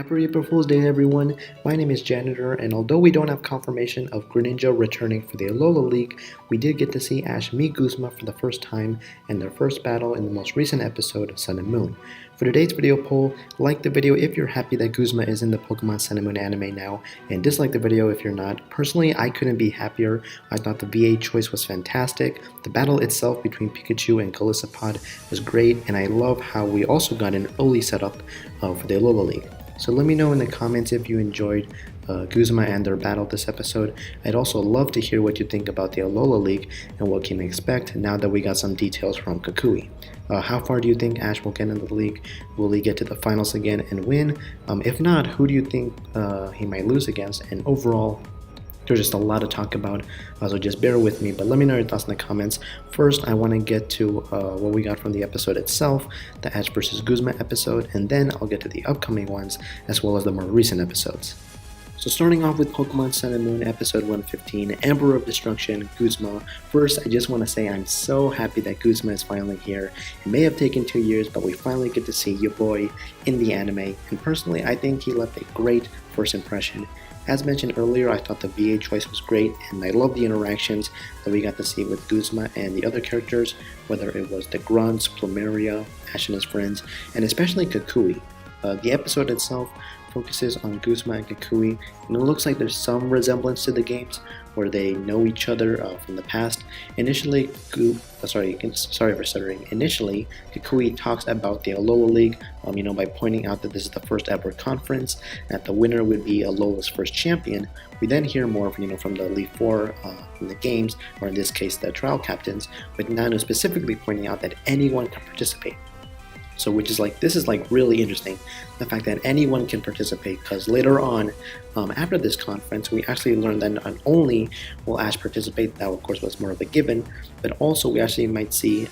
Happy April Fool's Day, everyone. My name is Janitor, and although we don't have confirmation of GRENINJA returning for the Alola League, we did get to see Ash meet GUZMA for the first time in their first battle in the most recent episode, Sun and Moon. For today's video poll, like the video if you're happy that GUZMA is in the Pokemon Sun and Moon anime now, and dislike the video if you're not. Personally, I couldn't be happier. I thought the VA choice was fantastic. The battle itself between Pikachu and Golisopod was great, and I love how we also got an early setup for the Alola League. So let me know in the comments if you enjoyed GUZMA and their battle this episode. I'd also love to hear what you think about the Alola League and what can we expect now that we got some details from Kukui. How far do you think Ash will get in the league? Will he get to the finals again and win? If not, who do you think he might lose against? And overall, there's just a lot to talk about, so just bear with me, but let me know your thoughts in the comments. First, I want to get to what we got from the episode itself, the Ash vs. GUZMA episode, and then I'll get to the upcoming ones, as well as the more recent episodes. So starting off with Pokemon Sun and Moon episode 115, Emperor of Destruction, GUZMA. First, I just want to say I'm so happy that GUZMA is finally here. It may have taken 2 years, but we finally get to see your boy in the anime, and personally, I think he left a great first impression. As mentioned earlier, I thought the VA choice was great, and I love the interactions that we got to see with GUZMA and the other characters, whether it was the Grunts, Plumeria, Ash and his friends, and especially Kukui. The episode itself focuses on GUZMA and Kukui, and it looks like there's some resemblance to the games where they know each other from the past. Initially, Initially, Kukui talks about the Alola League, by pointing out that this is the first ever conference, and that the winner would be Alola's first champion. We then hear more, from the Elite Four in the games, or in this case, the trial captains, with Nanu specifically pointing out that anyone can participate. So this is really interesting, the fact that anyone can participate, because later on, after this conference, we actually learned that not only will Ash participate, that of course was more of a given, but also we actually might see,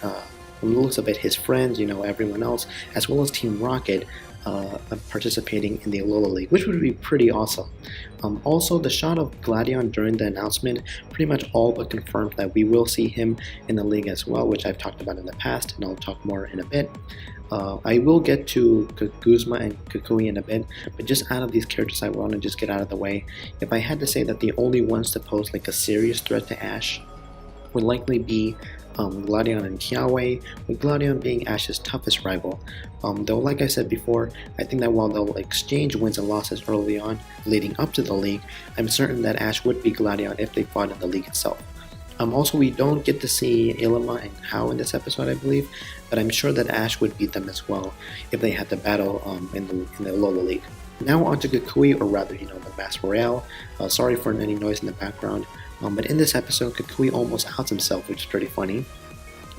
from the looks of it, his friends, everyone else, as well as Team Rocket, participating in the Alola League, which would be pretty awesome. Also, the shot of Gladion during the announcement pretty much all but confirmed that we will see him in the league as well, which I've talked about in the past, and I'll talk more in a bit. I will get to GUZMA and Kukui in a bit, but just out of these characters I want to just get out of the way. If I had to say that the only ones to pose a serious threat to Ash would likely be Gladion and Kiawe, with Gladion being Ash's toughest rival. Though like I said before, I think that while they'll exchange wins and losses early on, leading up to the league, I'm certain that Ash would beat Gladion if they fought in the league itself. Also, we don't get to see Ilima and Hao in this episode, I believe, but I'm sure that Ash would beat them as well if they had to battle in the Alola League. Now on to Kukui, or rather, the Mass Royale. Sorry for any noise in the background, but in this episode, Kukui almost outs himself, which is pretty funny,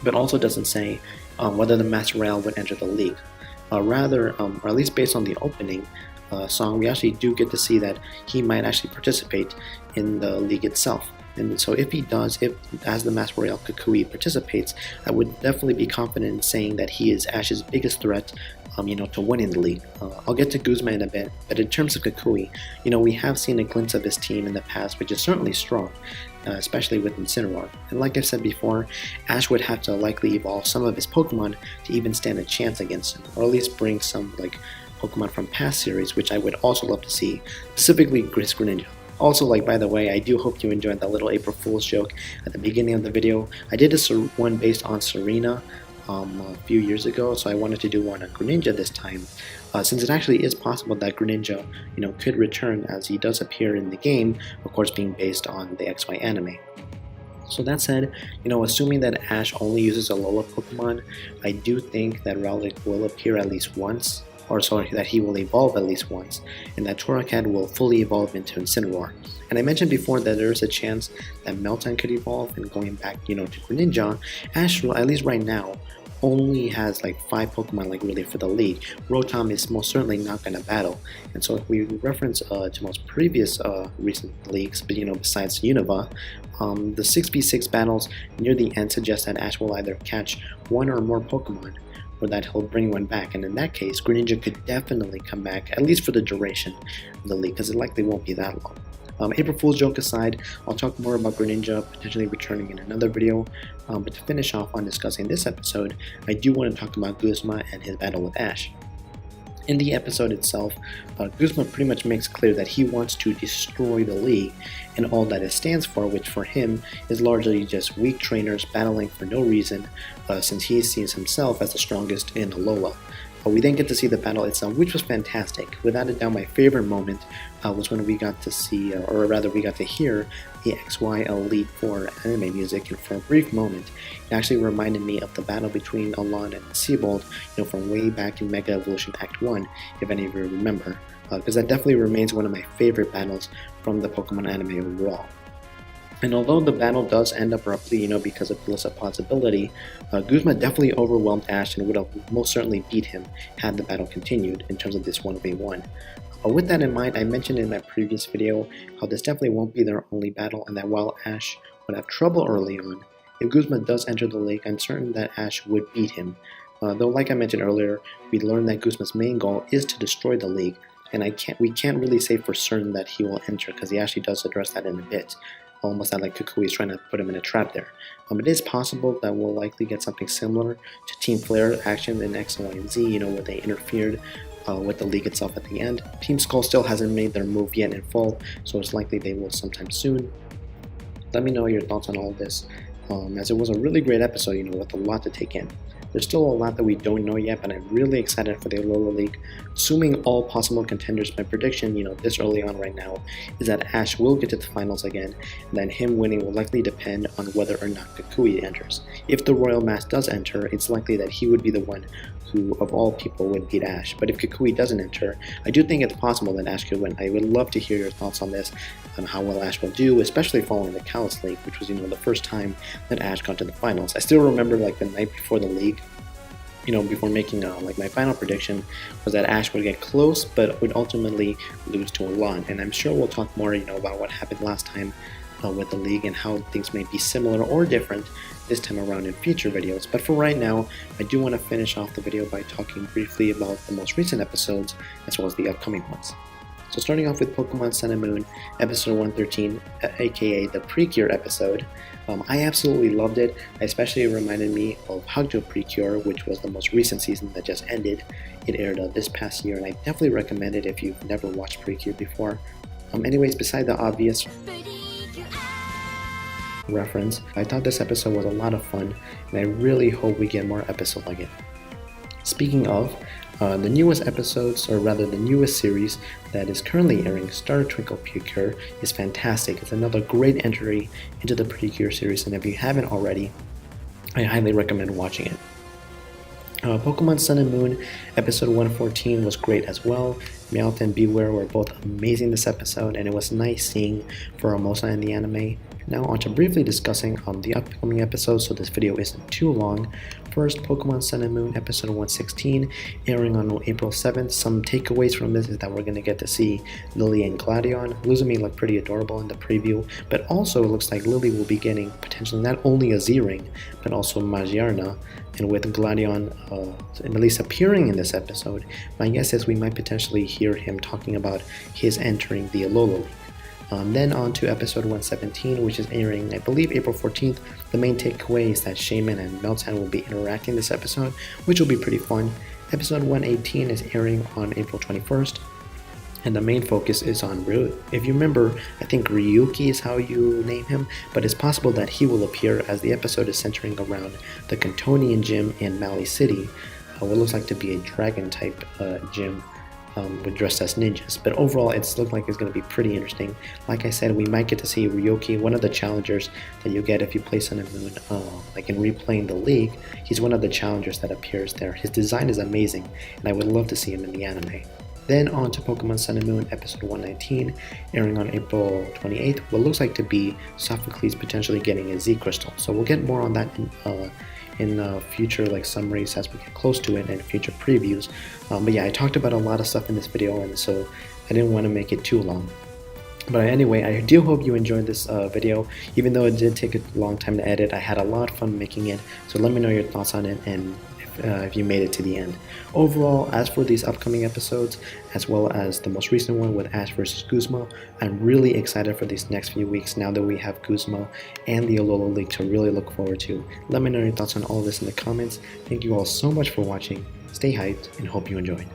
but also doesn't say whether the Mass Royale would enter the league. Rather, or at least based on the opening song, we actually do get to see that he might actually participate in the league itself. And so if he does, as the Mass Royale Kukui participates, I would definitely be confident in saying that he is Ash's biggest threat, to winning the league. I'll get to GUZMA in a bit, but in terms of Kukui, we have seen a glimpse of his team in the past, which is certainly strong, especially with Incineroar. And like I've said before, Ash would have to likely evolve some of his Pokemon to even stand a chance against him, or at least bring some Pokemon from past series, which I would also love to see, specifically GRENINJA. Also, by the way, I do hope you enjoyed that little April Fool's joke at the beginning of the video. I did one based on Serena a few years ago, so I wanted to do one on GRENINJA this time, since it actually is possible that GRENINJA, could return, as he does appear in the game, of course being based on the XY anime. So that said, assuming that Ash only uses Alola Pokemon, I do think that Rowlet will appear at least once, that he will evolve at least once, and that Torracat will fully evolve into Incineroar. And I mentioned before that there is a chance that Meltan could evolve, and going back, to GRENINJA, Ash, at least right now, only has 5 Pokemon really for the league. Rotom is most certainly not going to battle, and so if we reference to most previous recent leagues, but besides Unova, the 6v6 battles near the end suggest that Ash will either catch one or more Pokemon, or that he'll bring one back, and in that case, GRENINJA could definitely come back, at least for the duration of the league, because it likely won't be that long. April Fool's joke aside, I'll talk more about GRENINJA potentially returning in another video, but to finish off on discussing this episode, I do want to talk about GUZMA and his battle with Ash. In the episode itself, Guzman pretty much makes clear that he wants to destroy the league and all that it stands for, which for him is largely just weak trainers battling for no reason, since he sees himself as the strongest in Alola. We then get to see the battle itself, which was fantastic. Without a doubt, my favorite moment was when we got to see, or rather we got to hear the XY Elite Four anime music, and for a brief moment, it actually reminded me of the battle between Alola and Seabold, from way back in Mega Evolution Act 1, if any of you remember, because that definitely remains one of my favorite battles from the Pokemon anime overall. And although the battle does end abruptly, because of Felicipod's ability, GUZMA definitely overwhelmed Ash and would have most certainly beat him had the battle continued in terms of this 1v1. With that in mind, I mentioned in my previous video how this definitely won't be their only battle, and that while Ash would have trouble early on, if GUZMA does enter the league, I'm certain that Ash would beat him. Though like I mentioned earlier, we learned that GUZMA's main goal is to destroy the league, and we can't really say for certain that he will enter, because he actually does address that in a bit. Almost not like Kukui is trying to put him in a trap there. It is possible that we'll likely get something similar to Team Flare action in X, Y, and Z, where they interfered with the league itself at the end. Team Skull still hasn't made their move yet in full, so it's likely they will sometime soon. Let me know your thoughts on all of this, as it was a really great episode, with a lot to take in. There's still a lot that we don't know yet, but I'm really excited for the Alola League. Assuming all possible contenders, my prediction, this early on right now, is that Ash will get to the finals again, and then him winning will likely depend on whether or not Kukui enters. If the Royal Mass does enter, it's likely that he would be the one who, of all people, would beat Ash. But if Kukui doesn't enter, I do think it's possible that Ash could win. I would love to hear your thoughts on this, on how well Ash will do, especially following the Kalos League, which was, the first time that Ash got to the finals. I still remember, the night before the league, before making my final prediction was that Ash would get close, but would ultimately lose to Alola. And I'm sure we'll talk more, about what happened last time with the league and how things may be similar or different this time around in future videos. But for right now, I do want to finish off the video by talking briefly about the most recent episodes as well as the upcoming ones. So starting off with Pokemon Sun and Moon, episode 113, aka the Precure episode. I absolutely loved it. Especially reminded me of Hagjo Precure, which was the most recent season that just ended. It aired this past year, and I definitely recommend it if you've never watched Precure before. Anyways, beside the obvious reference, I thought this episode was a lot of fun, and I really hope we get more episodes like it. Speaking of, the newest episodes, or rather the newest series that is currently airing, Star Twinkle Precure, is fantastic. It's another great entry into the Precure series, and if you haven't already, I highly recommend watching it. Pokemon Sun and Moon, episode 114 was great as well. Meowth and Beware were both amazing this episode, and it was nice seeing Furamosa in the anime. Now on to briefly discussing the upcoming episodes, so this video isn't too long. First, Pokemon Sun and Moon episode 116, airing on April 7th. Some takeaways from this is that we're going to get to see Lily and Gladion. Luzumi looked pretty adorable in the preview, but also it looks like Lily will be getting potentially not only a Z-Ring, but also Magiarna. And with Gladion at least appearing in this episode, my guess is we might potentially hear him talking about his entering the Alola League. Then on to episode 117, which is airing, I believe, April 14th. The main takeaway is that Shaman and Meltan will be interacting this episode, which will be pretty fun. Episode 118 is airing on April 21st, and the main focus is on Ryu. If you remember, I think Ryuki is how you name him, but it's possible that he will appear as the episode is centering around the Cantonian gym in Mali City, what looks like to be a dragon-type gym. Dressed as ninjas, but overall it's looked like it's going to be pretty interesting. Like I said, we might get to see Ryoki, one of the challengers that you get if you play Sun and Moon, like in replaying the league. He's one of the challengers that appears there. His design is amazing, and I would love to see him in the anime. Then on to Pokemon Sun and Moon episode 119, airing on April 28th, what looks like to be Sophocles potentially getting a Z Crystal. So we'll get more on that in future summaries as we get close to it and future previews. But yeah, I talked about a lot of stuff in this video, and so I didn't want to make it too long. But anyway, I do hope you enjoyed this video. Even though it did take a long time to edit, I had a lot of fun making it. So let me know your thoughts on it and if you made it to the end. Overall, as for these upcoming episodes, as well as the most recent one with Ash vs. GUZMA, I'm really excited for these next few weeks now that we have GUZMA and the Alola League to really look forward to. Let me know your thoughts on all of this in the comments. Thank you all so much for watching. Stay hyped and hope you enjoyed.